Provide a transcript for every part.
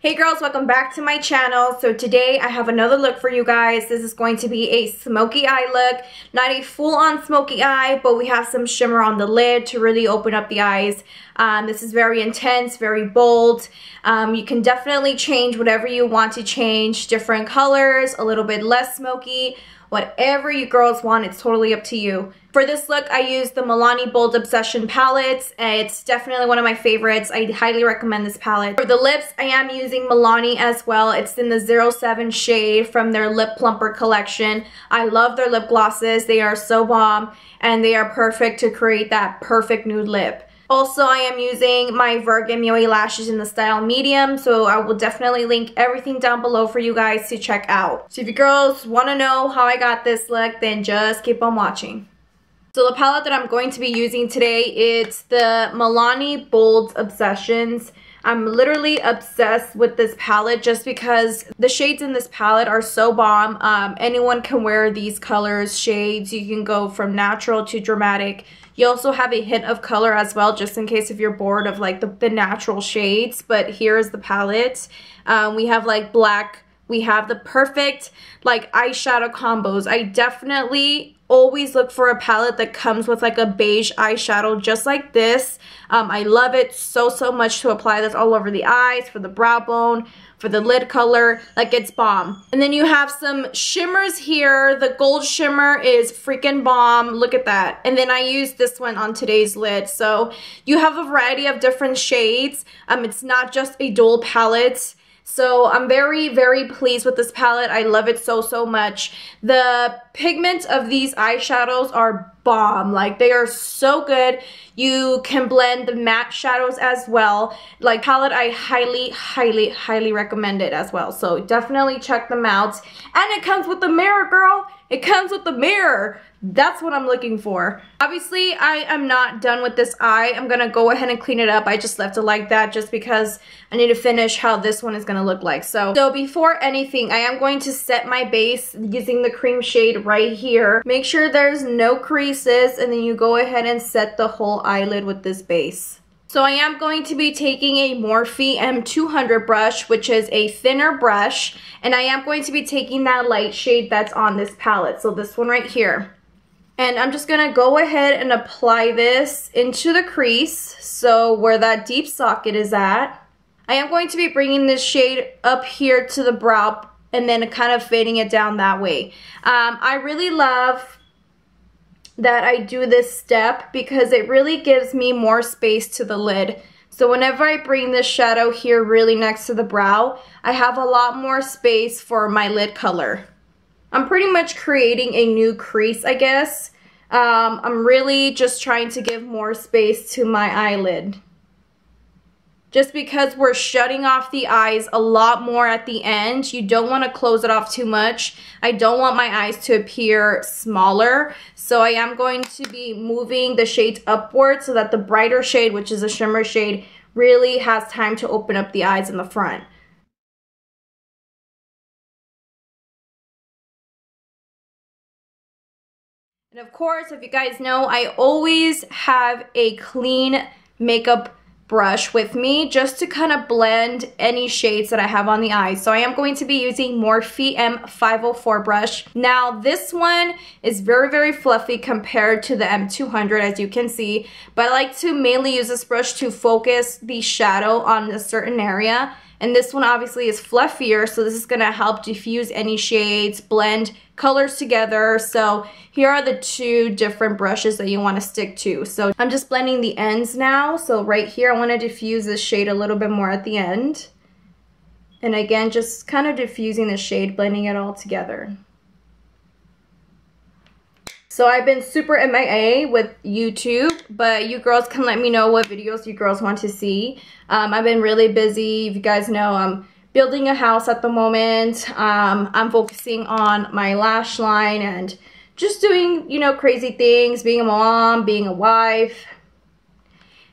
Hey girls, welcome back to my channel. So today I have another look for you guys. This is going to be a smoky eye look. Not a full-on smoky eye, but we have some shimmer on the lid to really open up the eyes. This is very intense, very bold. You can definitely change whatever you want to change. Different colors, a little bit less smoky. Whatever you girls want, it's totally up to you. For this look, I used the Milani Bold Obsession palette. It's definitely one of my favorites. I highly recommend this palette. For the lips, I am using Milani as well. It's in the 07 shade from their Lip Plumper collection. I love their lip glosses. They are so bomb, and they are perfect to create that perfect nude lip. Also, I am using my Virgin Moe lashes in the style medium, so I will definitely link everything down below for you guys to check out. So if you girls want to know how I got this look, then just keep on watching. So the palette that I'm going to be using today, it's the Milani Bold Obsessions. I'm literally obsessed with this palette just because the shades in this palette are so bomb. Anyone can wear these colors, shades. You can go from natural to dramatic. You also have a hint of color as well, just in case if you're bored of like the natural shades. But here's the palette. We have like black. We have the perfect like eyeshadow combos. I definitely always look for a palette that comes with like a beige eyeshadow just like this. I love it so much to apply this all over the eyes, for the brow bone, for the lid color. Like, it's bomb. And then you have some shimmers here. The gold shimmer is freaking bomb. Look at that. And then I used this one on today's lid. So you have a variety of different shades. It's not just a dual palette. So I'm very pleased with this palette. I love it so much. The pigment of these eyeshadows are bomb. Like, they are so good. You can blend the matte shadows as well. Like, palette, I highly recommend it as well. So definitely check them out. And it comes with the mirror, girl. It comes with the mirror. That's what I'm looking for. Obviously, I am not done with this eye. I'm gonna go ahead and clean it up. I just left it like that just because I need to finish how this one is gonna look like. So before anything, I am going to set my base using the cream shade right here. Make sure there's no creases, and then you go ahead and set the whole eyelid with this base. So I am going to be taking a Morphe M200 brush, which is a thinner brush, and I am going to be taking that light shade that's on this palette. So this one right here. And I'm just going to go ahead and apply this into the crease, so where that deep socket is at. I am going to be bringing this shade up here to the brow and then kind of fading it down that way. I really love that I do this step because it really gives me more space to the lid. So whenever I bring this shadow here really next to the brow, I have a lot more space for my lid color. I'm pretty much creating a new crease, I guess. I'm really just trying to give more space to my eyelid. Just because we're shutting off the eyes a lot more at the end, you don't want to close it off too much. I don't want my eyes to appear smaller. So I am going to be moving the shades upward so that the brighter shade, which is a shimmer shade, really has time to open up the eyes in the front. And of course, if you guys know, I always have a clean makeup brush with me just to kind of blend any shades that I have on the eyes. So I am going to be using Morphe M504 brush. Now this one is very fluffy compared to the M200, as you can see, but I like to mainly use this brush to focus the shadow on a certain area. And this one obviously is fluffier, so this is going to help diffuse any shades, blend colors together. So here are the two different brushes that you want to stick to. So I'm just blending the ends now. So right here, I want to diffuse this shade a little bit more at the end. And again, just kind of diffusing the shade, blending it all together. So I've been super MIA with YouTube, but you girls can let me know what videos you girls want to see. I've been really busy. If you guys know, I'm building a house at the moment. I'm focusing on my lash line and just doing, you know, crazy things, being a mom, being a wife.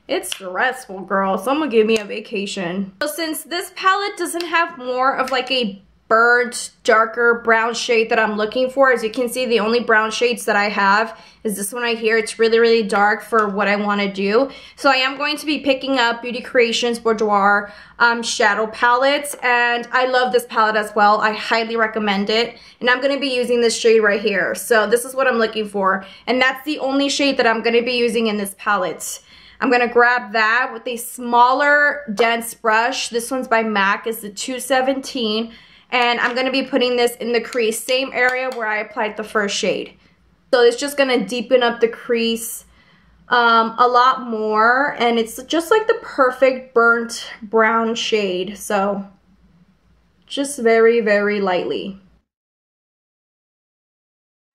It's stressful, girl. Someone give me a vacation. So since this palette doesn't have more of like a burnt, darker brown shade that I'm looking for. As you can see, the only brown shades that I have is this one right here. It's really, really dark for what I want to do. So I am going to be picking up Beauty Creations Boudoir shadow palettes, and I love this palette as well. I highly recommend it, and I'm going to be using this shade right here. So this is what I'm looking for, and that's the only shade that I'm going to be using in this palette. I'm going to grab that with a smaller, dense brush. This one's by MAC. It's the 217. And I'm going to be putting this in the crease, same area where I applied the first shade. So it's just going to deepen up the crease a lot more. And it's just like the perfect burnt brown shade. So just very, very lightly.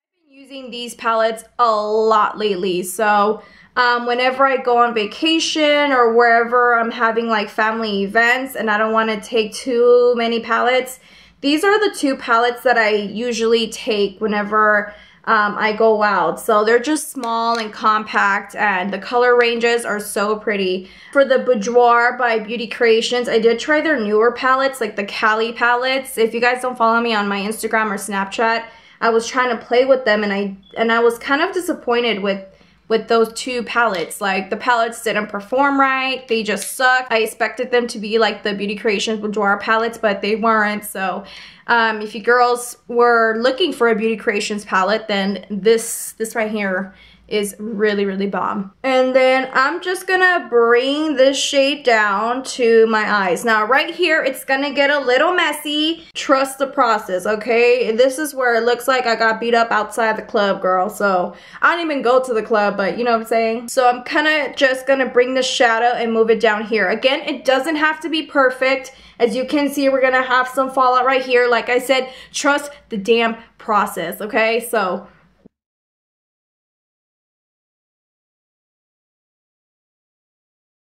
I've been using these palettes a lot lately. So whenever I go on vacation or wherever I'm having like family events and I don't want to take too many palettes, these are the two palettes that I usually take whenever I go out. So they're just small and compact, and the color ranges are so pretty. For the Boudoir by Beauty Creations, I did try their newer palettes, like the Cali palettes. If you guys don't follow me on my Instagram or Snapchat, I was trying to play with them, and I was kind of disappointed with those two palettes. Like, the palettes didn't perform right. They just suck. I expected them to be like the Beauty Creations Boudoir palettes, but they weren't. So if you girls were looking for a Beauty Creations palette, then this right here is really, really bomb. And then I'm just gonna bring this shade down to my eyes. Now right here, it's gonna get a little messy. Trust the process, okay? This is where it looks like I got beat up outside the club, girl. So I don't even go to the club, but you know what I'm saying? So I'm kinda just gonna bring the shadow and move it down here. Again, it doesn't have to be perfect. As you can see, we're gonna have some fallout right here. Like I said, trust the damn process, okay? So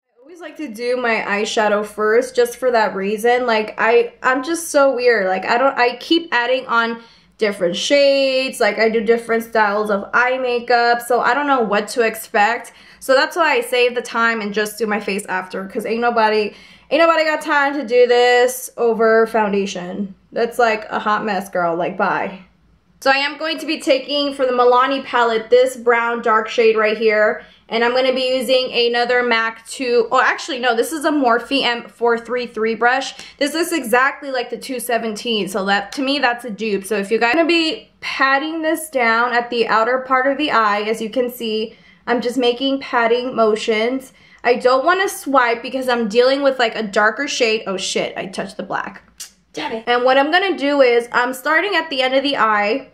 I always like to do my eyeshadow first, just for that reason. Like I'm just so weird. Like I keep adding on different shades. Like I do different styles of eye makeup, so I don't know what to expect. So that's why I save the time and just do my face after, because ain't nobody got time to do this over foundation. That's like a hot mess, girl. Like, bye. So I am going to be taking, for the Milani palette, this brown dark shade right here. And I'm going to be using another MAC 2. Oh, actually, no, this is a Morphe M433 brush. This looks exactly like the 217. So that, to me, that's a dupe. So if you're going to be patting this down at the outer part of the eye, as you can see, I'm just making patting motions. I don't want to swipe because I'm dealing with like a darker shade. Oh shit, I touched the black. Damn it. And what I'm going to do is I'm starting at the end of the eye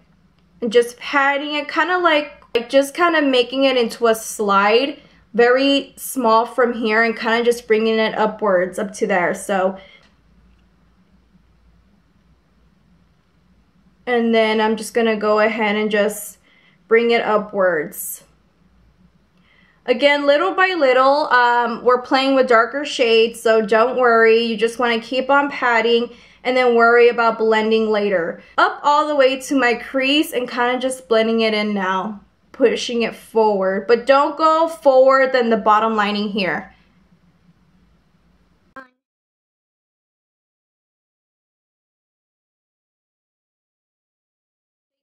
and just patting it, kind of like just kind of making it into a slide, very small from here, and kind of just bringing it upwards up to there. So, and then I'm just going to go ahead and just bring it upwards. Again, little by little, we're playing with darker shades, so don't worry. You just want to keep on patting and then worry about blending later. Up all the way to my crease and kind of just blending it in now. Pushing it forward, but don't go forward than the bottom lining here.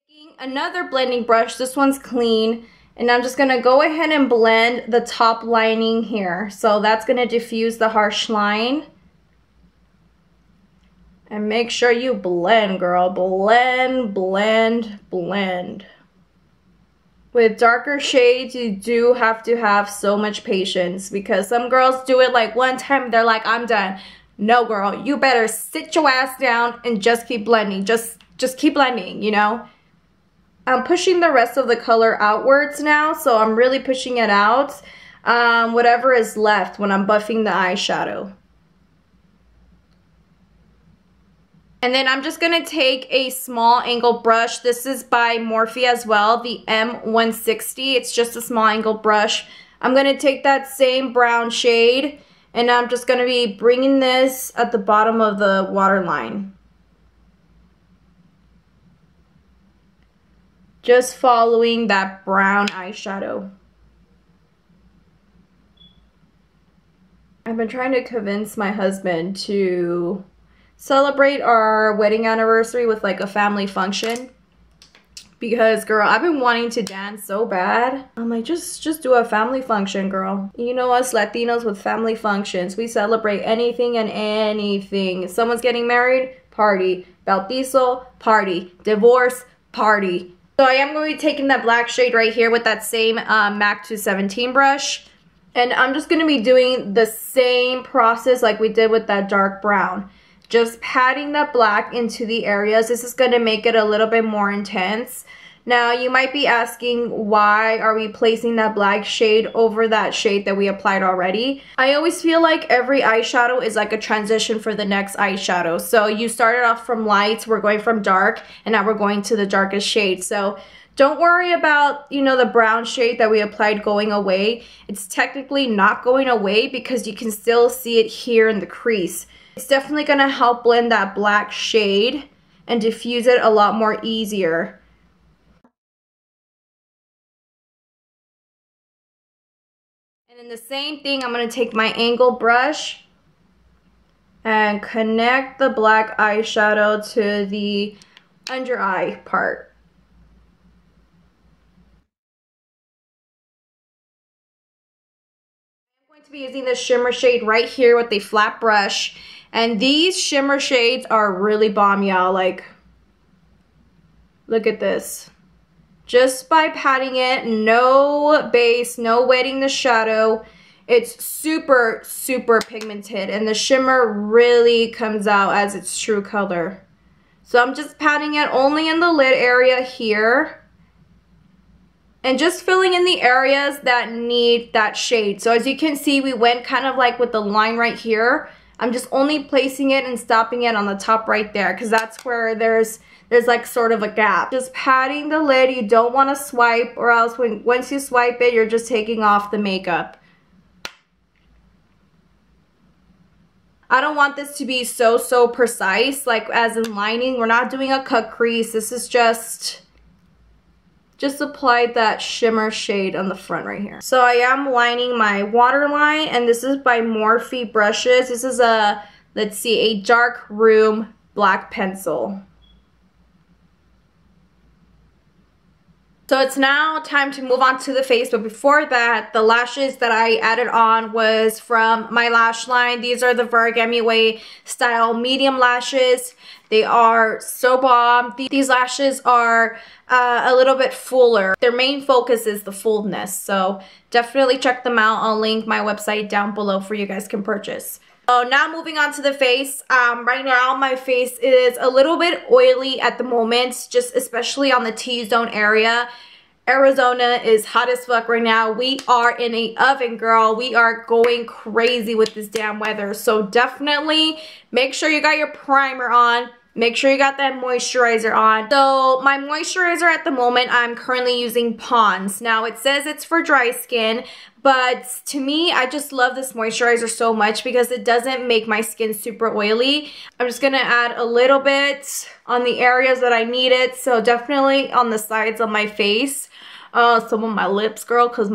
Taking another blending brush, this one's clean, and I'm just gonna go ahead and blend the top lining here. So that's gonna diffuse the harsh line. And make sure you blend, girl. Blend, blend, blend. With darker shades, you do have to have so much patience, because some girls do it like one time, they're like, I'm done. No, girl, you better sit your ass down and just keep blending. Just keep blending, you know? I'm pushing the rest of the color outwards now, so I'm really pushing it out. Whatever is left when I'm buffing the eyeshadow. And then I'm just going to take a small angle brush. This is by Morphe as well, the M160. It's just a small angle brush. I'm going to take that same brown shade, and I'm just going to be bringing this at the bottom of the waterline. Just following that brown eyeshadow. I've been trying to convince my husband to celebrate our wedding anniversary with like a family function. Because girl, I've been wanting to dance so bad. I'm like, just do a family function, girl. You know us Latinos with family functions, we celebrate anything and anything. If someone's getting married, party. Bautizo, party. Divorce, party. So I am going to be taking that black shade right here with that same MAC 217 brush. And I'm just going to be doing the same process like we did with that dark brown. Just patting that black into the areas. This is going to make it a little bit more intense. Now, you might be asking, why are we placing that black shade over that shade that we applied already? I always feel like every eyeshadow is like a transition for the next eyeshadow. So you started off from light, we're going from dark, and now we're going to the darkest shade. So don't worry about, you know, the brown shade that we applied going away. It's technically not going away because you can still see it here in the crease. It's definitely going to help blend that black shade and diffuse it a lot more easier. And then the same thing, I'm going to take my angle brush and connect the black eyeshadow to the under eye part. I'm going to be using the shimmer shade right here with a flat brush. And these shimmer shades are really bomb, y'all. Like, look at this. Just by patting it, no base, no wetting the shadow. It's super, super pigmented. And the shimmer really comes out as its true color. So I'm just patting it only in the lid area here. And just filling in the areas that need that shade. So as you can see, we went kind of like with the line right here. I'm just only placing it and stopping it on the top right there because that's where there's like sort of a gap. Just patting the lid. You don't want to swipe, or else once you swipe it, you're just taking off the makeup. I don't want this to be so precise, like as in lining. We're not doing a cut crease. This is just applied that shimmer shade on the front right here. So I am lining my waterline, and this is by Morphe brushes. This is a, let's see, a dark room black pencil. So it's now time to move on to the face, but before that, the lashes that I added on was from my lash line. These are the Vergami Way style medium lashes. They are so bomb. These lashes are a little bit fuller. Their main focus is the fullness, so definitely check them out. I'll link my website down below for you guys can purchase. So now moving on to the face. Right now my face is a little bit oily at the moment, just especially on the T-zone area. Arizona is hot as fuck right now. We are in an oven, girl. We are going crazy with this damn weather. So definitely make sure you got your primer on. Make sure you got that moisturizer on. So my moisturizer at the moment, I'm currently using Pond's. Now it says it's for dry skin, but to me, I just love this moisturizer so much because it doesn't make my skin super oily. I'm just gonna add a little bit on the areas that I need it. So definitely on the sides of my face. Some of my lips, girl, because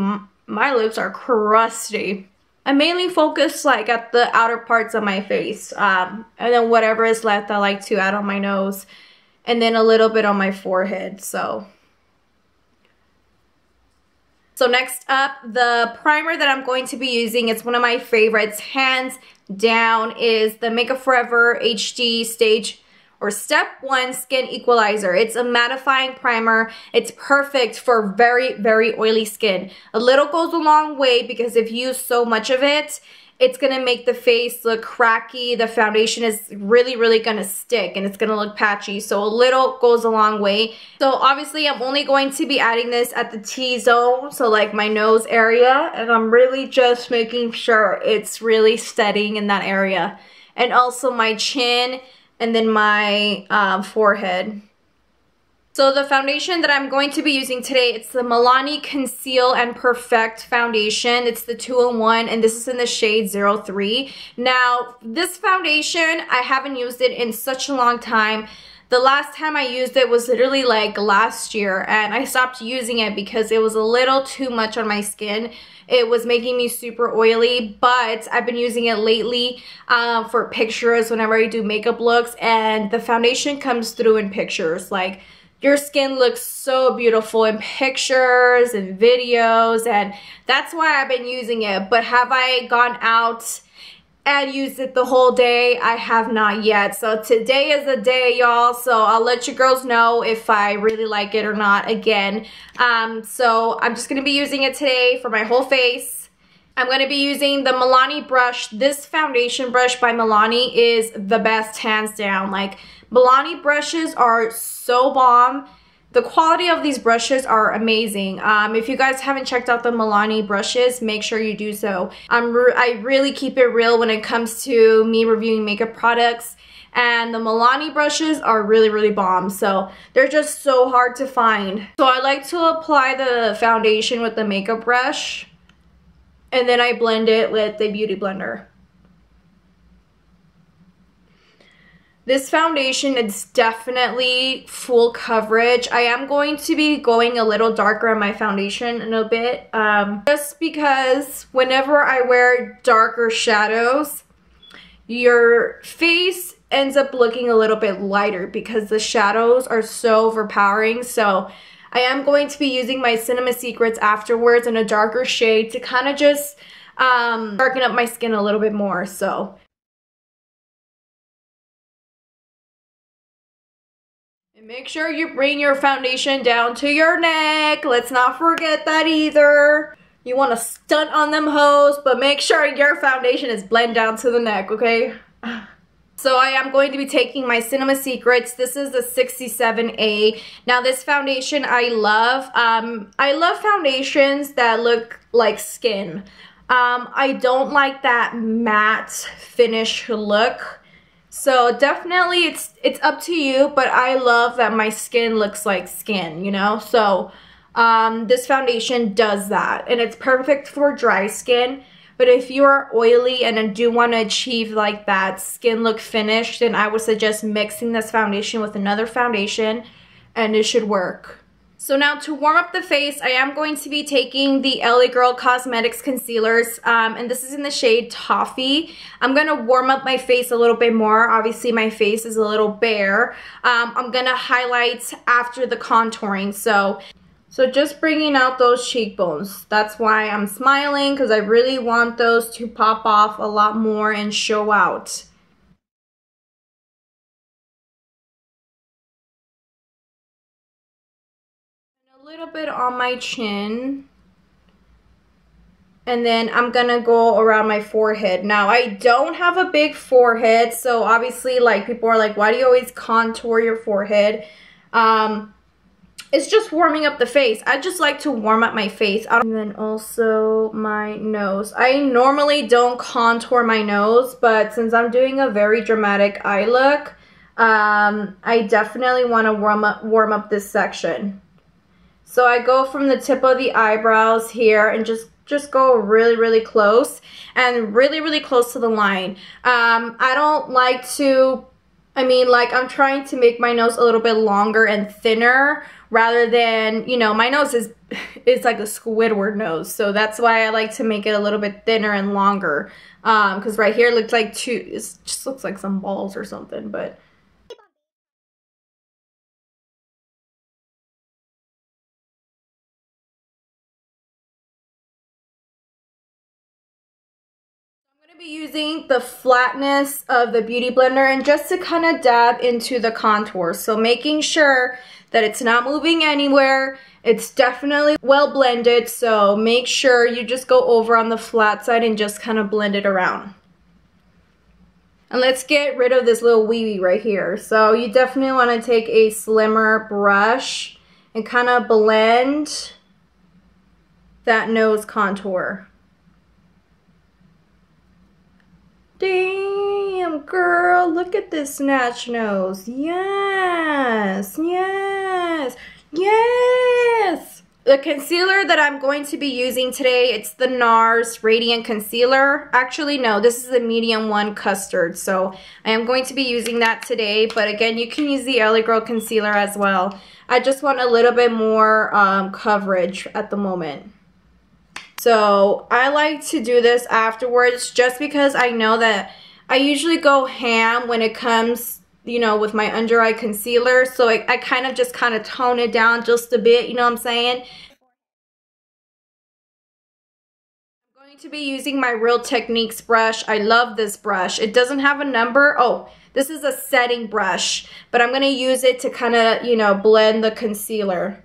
my lips are crusty. I mainly focus like at the outer parts of my face, and then whatever is left I like to add on my nose, and then a little bit on my forehead. So next up, the primer that I'm going to be using, it's one of my favorites, hands down, is the Makeup Forever HD Stage or Step 1 Skin Equalizer. It's a mattifying primer. It's perfect for very oily skin. A little goes a long way because if you use so much of it, it's gonna make the face look cracky. The foundation is really gonna stick and it's gonna look patchy. So a little goes a long way. So obviously I'm only going to be adding this at the T-zone, so like my nose area, and I'm really just making sure it's really steadying in that area. And also my chin, and then my forehead. So the foundation that I'm going to be using today, it's the Milani Conceal and Perfect Foundation. It's the 2-in-1, and this is in the shade 03. Now, this foundation, I haven't used it in such a long time. The last time I used it was literally like last year, and I stopped using it because it was a little too much on my skin. It was making me super oily, but I've been using it lately for pictures whenever I do makeup looks, and the foundation comes through in pictures. Like, your skin looks so beautiful in pictures and videos, and that's why I've been using it. But have I gone out and used it the whole day? I have not yet. So today is the day, y'all. So I'll let you girls know if I really like it or not again. So I'm just going to be using it today for my whole face. I'm going to be using the Milani brush. This foundation brush by Milani is the best, hands down. Like, Milani brushes are so bomb. The quality of these brushes are amazing. If you guys haven't checked out the Milani brushes, make sure you do so. I really keep it real when it comes to me reviewing makeup products. And the Milani brushes are really, really bomb. So they're just so hard to find. So I like to apply the foundation with the makeup brush, and then I blend it with the beauty blender. This foundation is definitely full coverage. I am going to be going a little darker on my foundation in a bit, just because whenever I wear darker shadows, your face ends up looking a little bit lighter because the shadows are so overpowering. So I am going to be using my Cinema Secrets afterwards in a darker shade to kind of just darken up my skin a little bit more. So and make sure you bring your foundation down to your neck. Let's not forget that either. You want to stunt on them hoes, but make sure your foundation is blend down to the neck, okay? So I am going to be taking my Cinema Secrets. This is the 67A. Now this foundation I love. I love foundations that look like skin. I don't like that matte finish look. So definitely it's up to you, but I love that my skin looks like skin, you know? So this foundation does that, and it's perfect for dry skin. But if you are oily and do want to achieve like that skin look finish, then I would suggest mixing this foundation with another foundation, and it should work. So now to warm up the face, I am going to be taking the LA Girl Cosmetics concealers, and this is in the shade Toffee. I'm going to warm up my face a little bit more. Obviously my face is a little bare. I'm going to highlight after the contouring. So just bringing out those cheekbones. That's why I'm smiling, because I really want those to pop off a lot more and show out. And a little bit on my chin. And then I'm gonna go around my forehead. Now, I don't have a big forehead, so obviously, like, people are like, why do you always contour your forehead? It's just warming up the face. I just like to warm up my face. And then also my nose. I normally don't contour my nose, but since I'm doing a very dramatic eye look, I definitely want to warm up this section. So I go from the tip of the eyebrows here and just go really, really close, and really, really close to the line. I don't like to, I'm trying to make my nose a little bit longer and thinner, rather than, you know, my nose is like a Squidward nose, so that's why I like to make it a little bit thinner and longer, because right here it looks like it just looks like some balls or something. But be using the flatness of the beauty blender and just to kind of dab into the contour, so making sure that it's not moving anywhere. It's definitely well blended, so make sure you just go over on the flat side and just kind of blend it around. And let's get rid of this little wee right here. So you definitely want to take a slimmer brush and kind of blend that nose contour. Damn, girl, look at this snatch nose. Yes, yes, yes. The concealer that I'm going to be using today, it's the NARS Radiant Concealer. Actually, no, this is the medium one, Custard. So I am going to be using that today. But again, you can use the LA Girl Concealer as well. I just want a little bit more coverage at the moment. So I like to do this afterwards just because I know that I usually go ham when it comes, you know, with my under eye concealer. So I kind of tone it down just a bit, you know what I'm saying? I'm going to be using my Real Techniques brush. I love this brush. It doesn't have a number. Oh, this is a setting brush, but I'm going to use it to kind of, you know, blend the concealer.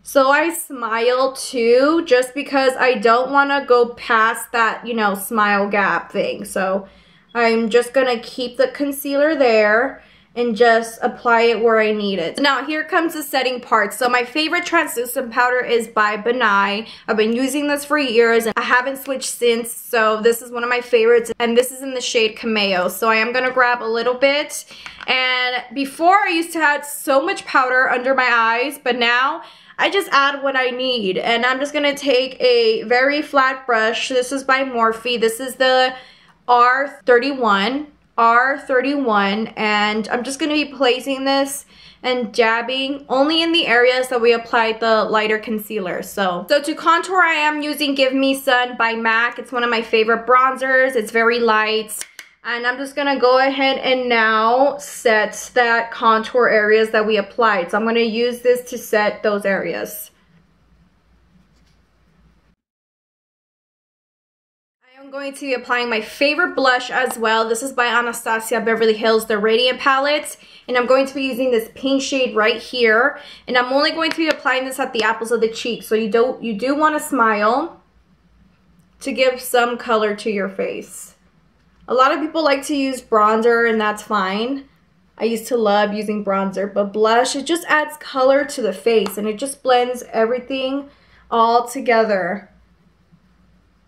So I smile too, just because I don't want to go past that, you know, smile gap thing. So I'm just going to keep the concealer there and just apply it where I need it. Now here comes the setting part. So my favorite translucent powder is by Benai. I've been using this for years and I haven't switched since. So this is one of my favorites and this is in the shade Cameo. So I am going to grab a little bit. And before I used to have so much powder under my eyes, but now I just add what I need. And I'm just going to take a very flat brush. This is by Morphe. This is the R31, and I'm just going to be placing this and dabbing only in the areas that we applied the lighter concealer. So to contour, I am using Give Me Sun by MAC. It's one of my favorite bronzers. It's very light. And I'm just going to go ahead and now set that contour areas that we applied. So I'm going to use this to set those areas. I'm going to be applying my favorite blush as well. This is by Anastasia Beverly Hills, the Radiant palette. And I'm going to be using this pink shade right here. And I'm only going to be applying this at the apples of the cheek. So you do want to smile to give some color to your face. A lot of people like to use bronzer and that's fine. I used to love using bronzer, but blush, it just adds color to the face and it just blends everything all together.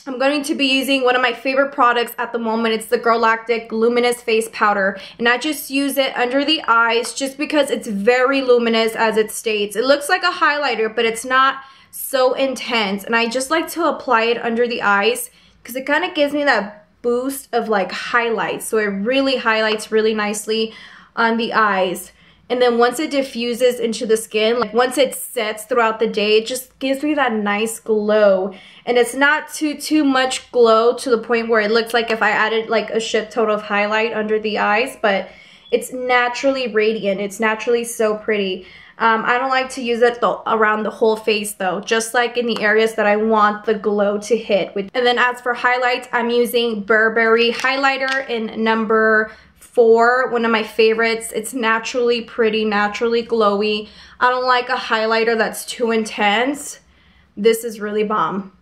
I'm going to be using one of my favorite products at the moment. It's the Galactic Luminous Face Powder. And I just use it under the eyes just because it's very luminous, as it states. It looks like a highlighter, but it's not so intense. And I just like to apply it under the eyes because it kind of gives me that boost of like highlights. So it really highlights really nicely on the eyes. And then once it diffuses into the skin, like once it sets throughout the day, it just gives me that nice glow. And it's not too much glow to the point where it looks like if I added like a shit ton of highlight under the eyes, but it's naturally radiant. It's naturally so pretty. I don't like to use it around the whole face though, just like in the areas that I want the glow to hit. And then as for highlights, I'm using Burberry highlighter in number 4, one of my favorites. It's naturally pretty, naturally glowy. I don't like a highlighter that's too intense. This is really bomb.